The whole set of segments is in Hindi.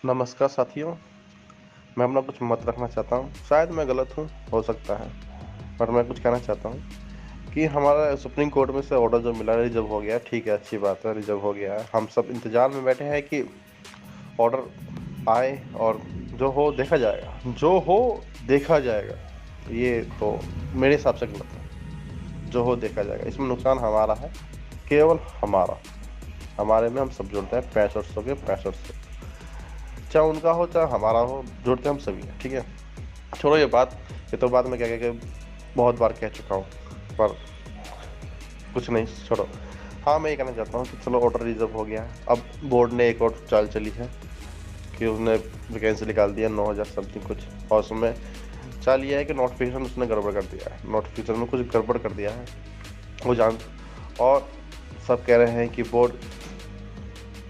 नमस्कार साथियों, मैं अपना कुछ मत रखना चाहता हूँ। शायद मैं गलत हूँ, हो सकता है, पर मैं कुछ कहना चाहता हूँ कि हमारा सुप्रीम कोर्ट में से ऑर्डर जो मिला रिजर्व हो गया, ठीक है, अच्छी बात है, रिजर्व हो गया है। हम सब इंतजार में बैठे हैं कि ऑर्डर आए और जो हो देखा जाएगा, जो हो देखा जाएगा। ये तो मेरे हिसाब से गलत है। जो हो देखा जाएगा, इसमें नुकसान हमारा है, केवल हमारा। हमारे में हम सब जुड़ते हैं 6500 के 6500, चाहे उनका हो चाहे हमारा हो, जुड़ते हम सभी हैं, ठीक है। छोड़ो ये बात, ये तो बात मैं क्या कह के बहुत बार कह चुका हूँ, पर कुछ नहीं, छोड़ो। हाँ, मैं ये कहना चाहता हूँ कि चलो ऑर्डर रिजर्व हो गया है। अब बोर्ड ने एक और चाल चली है कि उसने वैकेंसी निकाल दिया 9000 समथिंग कुछ, और उसमें चाल ये है कि नोटिफिकेशन उसने गड़बड़ कर दिया है, नोटिफिकेशन में कुछ गड़बड़ कर दिया है वो जान। और सब कह रहे हैं कि बोर्ड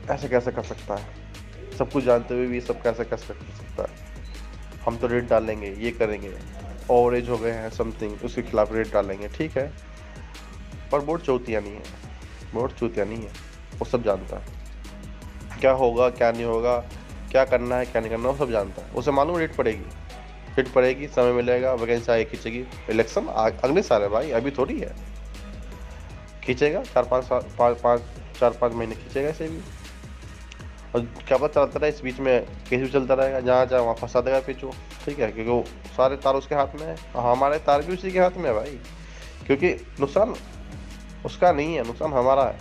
ऐसे कैसे कर सकता है, सब कुछ जानते हुए भी ये सब कैसे कैसे कर सकता है। हम तो रेट डालेंगे, ये करेंगे, ओवर एज हो गए हैं समथिंग, उसके खिलाफ रेट डालेंगे, ठीक है। पर बोर्ड चौथिया नहीं है, बोर्ड चूतिया नहीं है, वो सब जानता है क्या होगा क्या नहीं होगा, क्या करना है क्या नहीं करना, वो सब जानता है। उसे मालूम रेट पड़ेगी, रेट पड़ेगी, समय मिलेगा, वैकेंसी आगे खींचेगी। इलेक्शन अगले साल है भाई, अभी थोड़ी है। खींचेगा 4-5 खींचेगा ऐसे भी। और क्या पता चलता रहा इस बीच में केस भी चलता रहेगा, जहाँ जहाँ वहाँ फंसा देगा पिछू, ठीक है, क्योंकि वो सारे तार उसके हाथ में है और हमारे तार भी उसी के हाथ में है भाई। क्योंकि नुकसान उसका नहीं है, नुकसान हमारा है।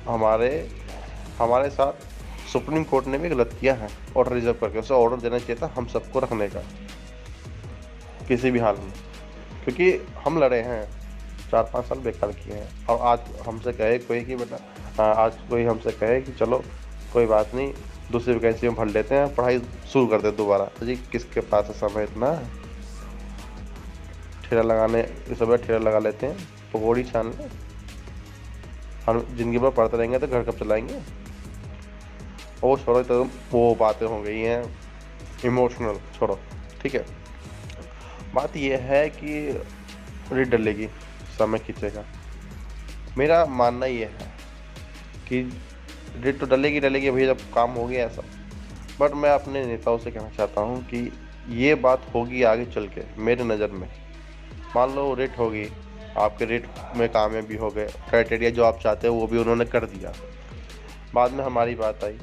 हमारे हमारे साथ सुप्रीम कोर्ट ने भी गलत किया है ऑर्डर रिजर्व करके। उसे ऑर्डर देना चाहिए था हम सबको रखने का किसी भी हाल में, क्योंकि हम लड़े हैं, 4-5 साल बेकार किए हैं। और आज हमसे कहे कोई कि बेटा, आज कोई हमसे कहे कि चलो कोई बात नहीं, दूसरी वैकेंसी में भर लेते हैं, पढ़ाई शुरू कर दे दोबारा। तो जी किसके पास है समय इतना? ठेला लगाने इस समय ठेला लगा लेते हैं, पकौड़ी छान ले। हम जिंदगी भर पढ़ते रहेंगे तो घर कब चलाएंगे? वो छोड़ो, तो वो बातें हो गई हैं इमोशनल, छोड़ो, ठीक है। बात यह है कि रेट डलेगी, समय खींचेगा। मेरा मानना ये है कि रेट तो डलेगी डलेगी भैया, जब काम हो गया ऐसा। बट मैं अपने नेताओं से कहना चाहता हूँ कि ये बात होगी आगे चल के मेरे नज़र में। मान लो रेट होगी, आपके रेट में कामयाबी हो गए, क्राइटेरिया जो आप चाहते हो वो भी उन्होंने कर दिया। बाद में हमारी बात आई,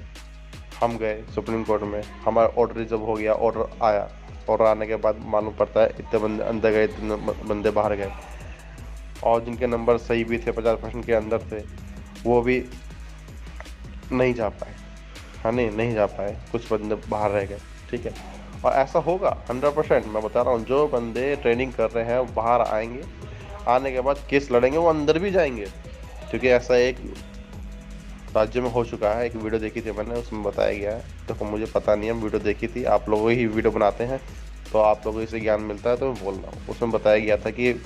हम गए सुप्रीम कोर्ट में, हमारा ऑर्डर रिजर्व हो गया, ऑर्डर आया। ऑर्डर आने के बाद मालूम पड़ता है इतने बंदे अंदर गए, इतने बंदे बाहर गए, और जिनके नंबर सही भी थे, 50% के अंदर थे, वो भी नहीं जा पाए। हाँ, नहीं जा पाए, कुछ बंदे बाहर रह गए, ठीक है। और ऐसा होगा 100%, मैं बता रहा हूँ। जो बंदे ट्रेनिंग कर रहे हैं वो बाहर आएंगे, आने के बाद केस लड़ेंगे, वो अंदर भी जाएंगे। क्योंकि ऐसा एक राज्य में हो चुका है, एक वीडियो देखी थी मैंने, उसमें बताया गया है। तो मुझे पता नहीं है, वीडियो देखी थी, आप लोग ही वीडियो बनाते हैं तो आप लोगों को इससे ज्ञान मिलता है, तो मैं बोल रहा हूँ। उसमें बताया गया था कि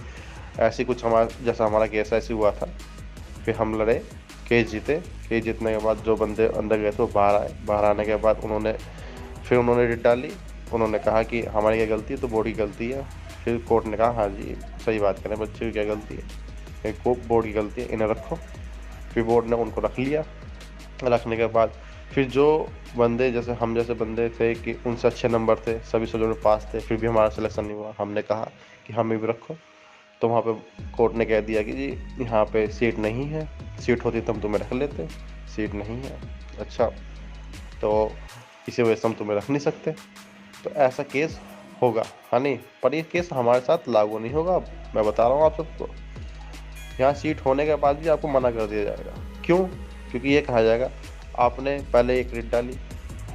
ऐसी कुछ हमारा जैसा हमारा केस ऐसे हुआ था, फिर हम लड़े, केस जीते। केस जीतने के बाद जो बंदे अंदर गए थे वो बाहर आए, बाहर आने के बाद उन्होंने रिट डाली। उन्होंने कहा कि हमारी क्या गलती है, तो बोर्ड की गलती है। फिर कोर्ट ने कहा हाँ जी सही बात करें, बच्चे की क्या गलती है, एक बोर्ड की गलती है, इन्हें रखो। फिर बोर्ड ने उनको रख लिया। रखने के बाद फिर जो बंदे जैसे हम जैसे बंदे थे कि उनसे अच्छे नंबर थे, सभी सब्जेक्ट में पास थे, फिर भी हमारा सिलेक्शन नहीं हुआ। हमने कहा कि हमें भी रखो, तो वहाँ पे कोर्ट ने कह दिया कि जी यहाँ पे सीट नहीं है, सीट होती तो हम तुम्हें रख लेते, सीट नहीं है। अच्छा, तो इसी वजह से हम तुम्हें रख नहीं सकते। तो ऐसा केस होगा, हाँ नहीं, पर ये केस हमारे साथ लागू नहीं होगा। मैं बता रहा हूँ आप सबको, यहाँ सीट होने के बाद भी आपको मना कर दिया जाएगा। क्यों? क्योंकि ये कहा जाएगा आपने पहले एक रेट डाली,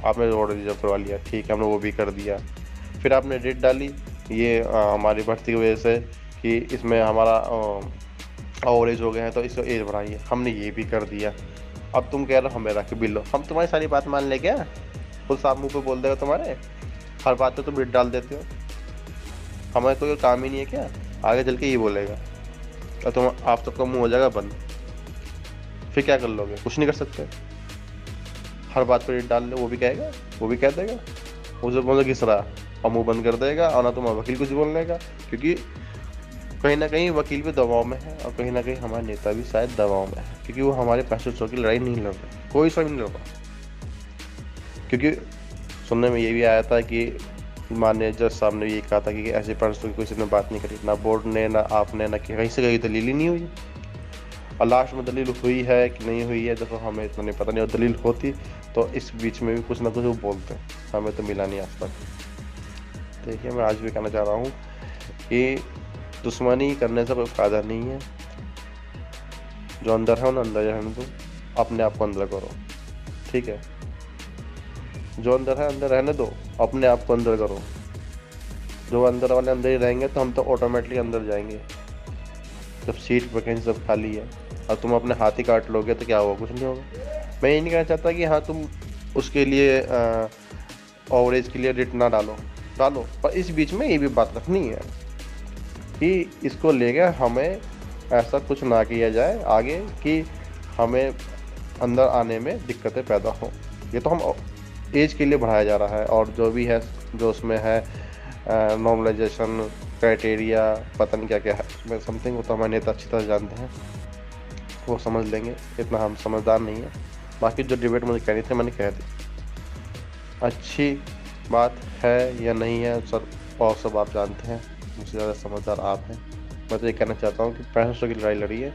आपने ऑर्डर रिजर्व करवा लिया, ठीक है, हमने वो भी कर दिया। फिर आपने रेट डाली ये हमारी भर्ती की वजह से कि इसमें हमारा ओवर एज हो गए हैं तो इसको एज बढ़ाइए, हमने ये भी कर दिया। अब तुम कह रहे हो हमें रख भी लो, हम तुम्हारी सारी बात मान ले क्या? खुद साफ मुँह पे बोल देगा तुम्हारे, हर बात पे तुम रेट डाल देते हो। हमें कोई काम ही नहीं है क्या? आगे चल के ये बोलेगा और तुम आप सबका मुंह हो जाएगा बंद। फिर क्या कर लोगे? कुछ नहीं कर सकते। हर बात पर रेट डाल ले, वो भी कहेगा, वो भी कह देगा, उसे बोले घिस रहा, और मुंह बंद कर देगा, और ना तुम्हारा वकील कुछ बोलने का। क्योंकि कहीं ना कहीं वकील भी दबाव में है, और कहीं ना कहीं हमारे नेता भी शायद दबाव में है, क्योंकि वो हमारे 6500 की लड़ाई नहीं लड़ रहे, कोई सा नहीं लड़ रहा। क्योंकि सुनने में ये भी आया था कि माननीय जज साहब ने ये कहा था कि ऐसे पेरेंट्स की किसी ने बात नहीं करी, ना बोर्ड ने, ना आपने, ना कहीं से कहीं दलील ही नहीं हुई। और लास्ट में दलील हुई है कि नहीं हुई है देखो हमें इतना नहीं पता नहीं, और दलील होती तो इस बीच में भी कुछ ना कुछ वो बोलते हैं, हमें तो मिला नहीं आज तक। देखिए मैं आज भी कहना चाह रहा हूँ कि दुश्मनी करने से कोई फ़ायदा नहीं है। जो अंदर है उन्हें अंदर रहने दो, अपने आप को अंदर करो, ठीक है। जो अंदर है अंदर रहने दो, अपने आप को अंदर करो। जो अंदर वाले अंदर ही रहेंगे तो हम तो ऑटोमेटिकली अंदर जाएंगे। जब सीट वैकेंसी सब खाली है और तुम अपने हाथ ही काट लोगे तो क्या होगा? कुछ नहीं होगा। मैं ये नहीं कहना चाहता कि हाँ तुम उसके लिए ओवरेज के लिए रिट ना डालो, पर इस बीच में ये भी बात रखनी है कि इसको लेकर हमें ऐसा कुछ ना किया जाए आगे कि हमें अंदर आने में दिक्कतें पैदा हो। ये तो हम एज के लिए बढ़ाया जा रहा है, और जो भी है जो उसमें है नॉर्मलाइजेशन क्राइटेरिया पता नहीं क्या क्या है समथिंग, वो तो हमारे नेता अच्छी तरह जानते हैं, वो समझ लेंगे, इतना हम समझदार नहीं है। बाकी जो डिबेट मुझे कहनी थी मैंने कह दी। अच्छी बात है या नहीं है सर, और सब आप जानते हैं, मुझसे ज़्यादा समझदार आप हैं। मैं तो ये कहना चाहता हूँ कि 6500 की लड़ाई लड़ी है,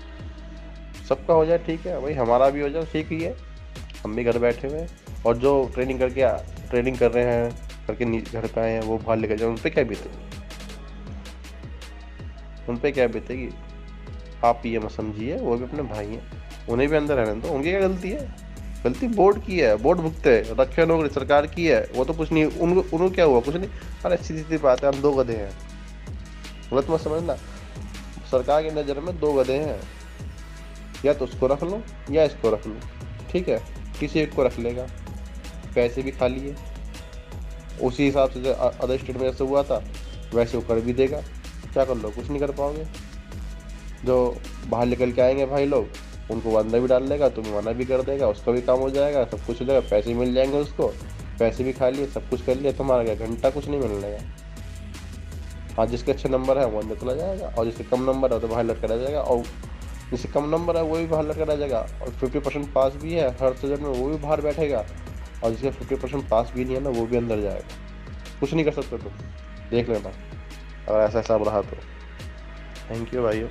सबका हो जाए ठीक है भाई, हमारा भी हो जाए ठीक ही है, हम भी घर बैठे हुए हैं। और जो ट्रेनिंग कर रहे हैं करके घर पे आए हैं वो बाहर लेकर जाए, उन पर क्या बीतेगी? आप ये मत समझिए, वो भी अपने भाई हैं, उन्हें भी अंदर रहने दो। उनकी क्या गलती है? गलती बोर्ड की है, बोर्ड भुगते रखे नौकरी सरकार की है, वो तो कुछ नहीं, उनको क्या हुआ? कुछ नहीं। अरे सीधी बात है, हम 2 गधे हैं, गलत मत समझना। सरकार की नज़र में 2 गधे हैं, या तो उसको रख लो या इसको रख लो, ठीक है। किसी एक को रख लेगा, पैसे भी खा लिए, उसी हिसाब से अदर स्टेट में जैसे हुआ था वैसे वो कर भी देगा। क्या कर लो? कुछ नहीं कर पाओगे। जो बाहर निकल के आएंगे भाई लोग, उनको वो अंदर भी डाल लेगा, तुम्हें मना भी कर देगा, उसका भी काम हो जाएगा, सब कुछ हो जाएगा, पैसे मिल जाएंगे उसको, पैसे भी खा लिए, सब कुछ कर लिया, तुम्हारा क्या घंटा कुछ नहीं मिलने लगा। हाँ, जिसके अच्छे नंबर है वो अंदर चला जाएगा, और जिसके कम नंबर है तो बाहर लटका रह जाएगा, और जिससे कम नंबर है वो भी बाहर लटका रह जाएगा। और 50% पास भी है हर सीजन में, वो भी बाहर बैठेगा, और जिसका 50% पास भी नहीं है ना, वो भी अंदर जाएगा। कुछ नहीं कर सकते तुम, देख लेना अगर ऐसा रहा तो। थैंक यू भाइयों।